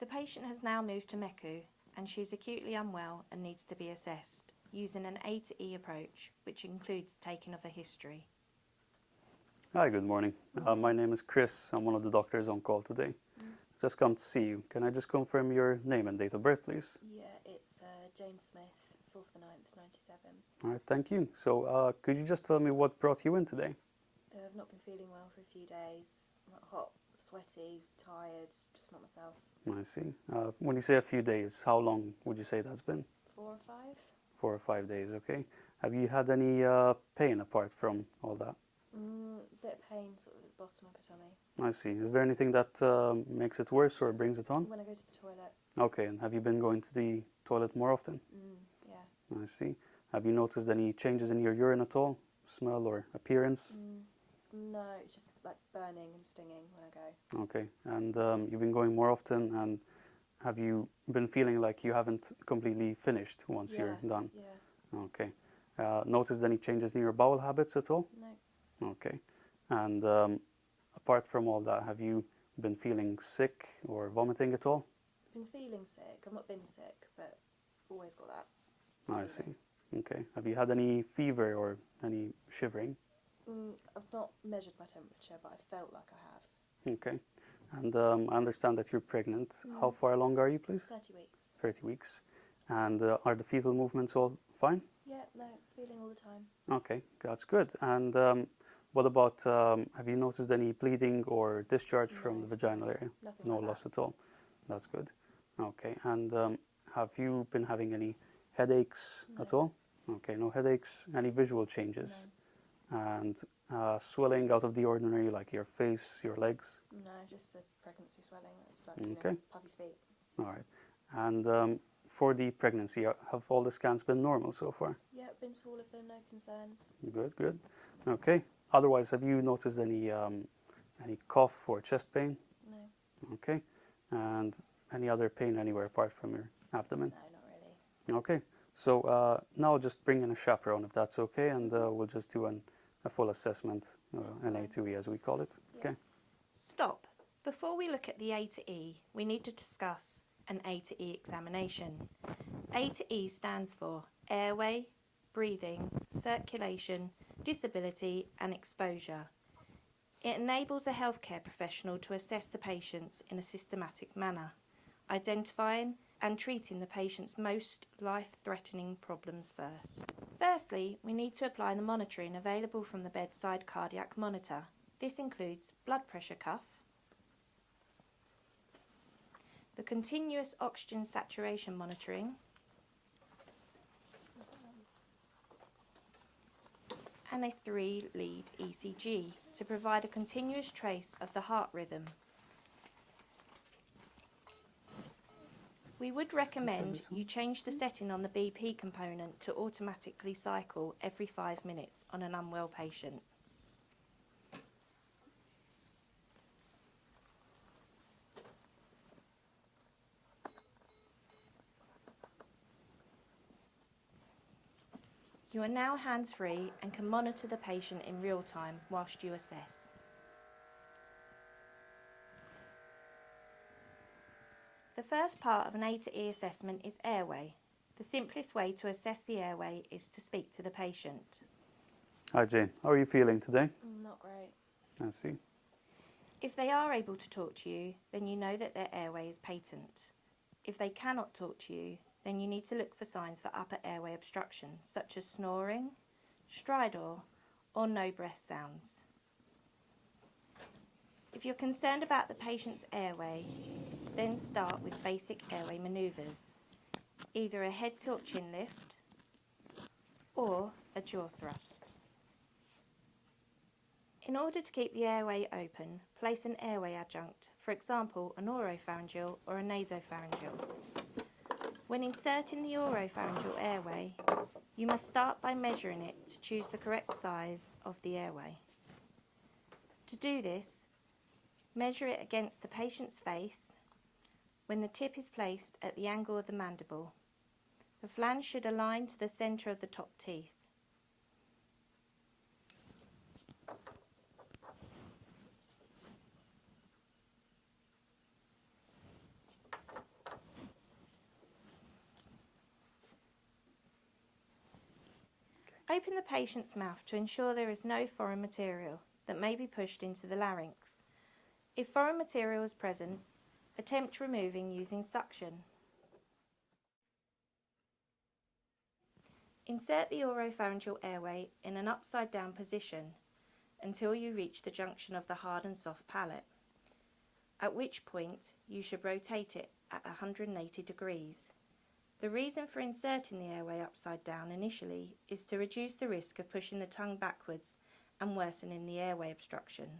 The patient has now moved to MECU and she is acutely unwell and needs to be assessed using an A to E approach, which includes taking of a history. Hi, good morning. My name is Chris. I'm one of the doctors on call today. Just come to see you. Can I just confirm your name and date of birth, please? Yeah, it's Jane Smith, 4th of the 9th, 97. All right, thank you. So could you just tell me what brought you in today? I've not been feeling well for a few days. I'm hot, sweaty, tired, just not myself. I see. When you say a few days, how long would you say that's been? 4 or 5? 4 or 5 days, okay. Have you had any pain apart from all that? Bit of pain sort of at the bottom of my tummy. I see. Is there anything that makes it worse or brings it on? When I go to the toilet. Okay, and have you been going to the toilet more often? Yeah. I see. Have you noticed any changes in your urine at all? Smell or appearance? No, it's just like burning and stinging when I go. Okay, and you've been going more often, and have you been feeling like you haven't completely finished once you're done? Yeah. Okay. Noticed any changes in your bowel habits at all? No. Okay. And apart from all that, have you been feeling sick or vomiting at all? Been feeling sick. I've not been sick, but always got that. I see. Okay. Have you had any fever or any shivering? I've not measured my temperature, but I felt like I have. Okay. And I understand that you're pregnant. How far along are you, please? 30 weeks. 30 weeks. And are the fetal movements all fine? Yeah, no, feeling all the time. Okay, that's good. And what about, have you noticed any bleeding or discharge from the vaginal area? Nothing No like loss that. at all. That's good. Okay, and have you been having any headaches at all? Okay, no headaches. Any visual changes? No. And swelling out of the ordinary, like your face, your legs? No, just a pregnancy swelling. It's like, Okay. Puffy feet. All right. And for the pregnancy, have all the scans been normal so far? Yeah, been to all of them, no concerns. Good, good. Okay. Otherwise, have you noticed any cough or chest pain? No. Okay. And any other pain anywhere apart from your abdomen? No, not really. Okay. So now I'll just bring in a chaperone if that's okay, and we'll just do a full assessment, an A to E as we call it. Yeah. Okay. Stop. Before we look at the A to E, we need to discuss an A to E examination. A to E stands for airway, breathing, circulation, disability and exposure. It enables a healthcare professional to assess the patients in a systematic manner, identifying and treating the patient's most life-threatening problems first. Firstly, we need to apply the monitoring available from the bedside cardiac monitor. This includes blood pressure cuff, the continuous oxygen saturation monitoring, and a 3-lead ECG to provide a continuous trace of the heart rhythm. We would recommend you change the setting on the BP component to automatically cycle every 5 minutes on an unwell patient. You are now hands-free and can monitor the patient in real time whilst you assess. The first part of an A to E assessment is airway. The simplest way to assess the airway is to speak to the patient. Hi Jane, how are you feeling today? Not great. I see. If they are able to talk to you, then you know that their airway is patent. If they cannot talk to you, then you need to look for signs for upper airway obstruction, such as snoring, stridor, or no breath sounds. If you're concerned about the patient's airway, then start with basic airway manoeuvres, either a head tilt chin lift or a jaw thrust. In order to keep the airway open, place an airway adjunct, for example an oropharyngeal or a nasopharyngeal. When inserting the oropharyngeal airway, you must start by measuring it to choose the correct size of the airway. To do this, measure it against the patient's face when the tip is placed at the angle of the mandible. The flange should align to the centre of the top teeth. Open the patient's mouth to ensure there is no foreign material that may be pushed into the larynx. If foreign material is present, attempt removing using suction. Insert the oropharyngeal airway in an upside down position until you reach the junction of the hard and soft palate, at which point you should rotate it at 180 degrees. The reason for inserting the airway upside down initially is to reduce the risk of pushing the tongue backwards and worsening the airway obstruction.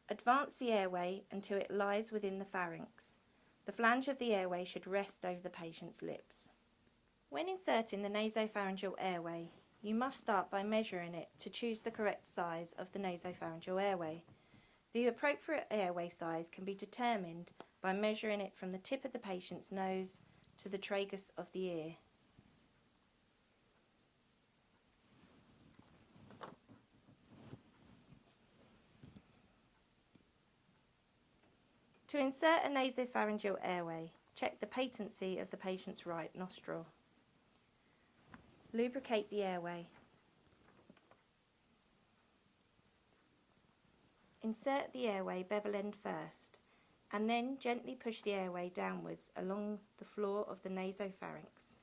Advance the airway until it lies within the pharynx. The flange of the airway should rest over the patient's lips. When inserting the nasopharyngeal airway, you must start by measuring it to choose the correct size of the nasopharyngeal airway. The appropriate airway size can be determined by measuring it from the tip of the patient's nose to the tragus of the ear. To insert a nasopharyngeal airway, check the patency of the patient's right nostril. Lubricate the airway. Insert the airway bevel end first, and then gently push the airway downwards along the floor of the nasopharynx.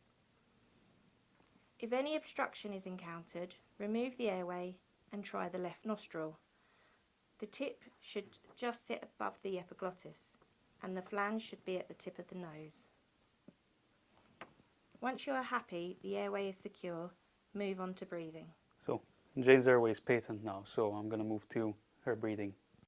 If any obstruction is encountered, remove the airway and try the left nostril. The tip should just sit above the epiglottis, and the flange should be at the tip of the nose. Once you are happy the airway is secure, move on to breathing. So Jane's airway is patent now, so I'm going to move to her breathing.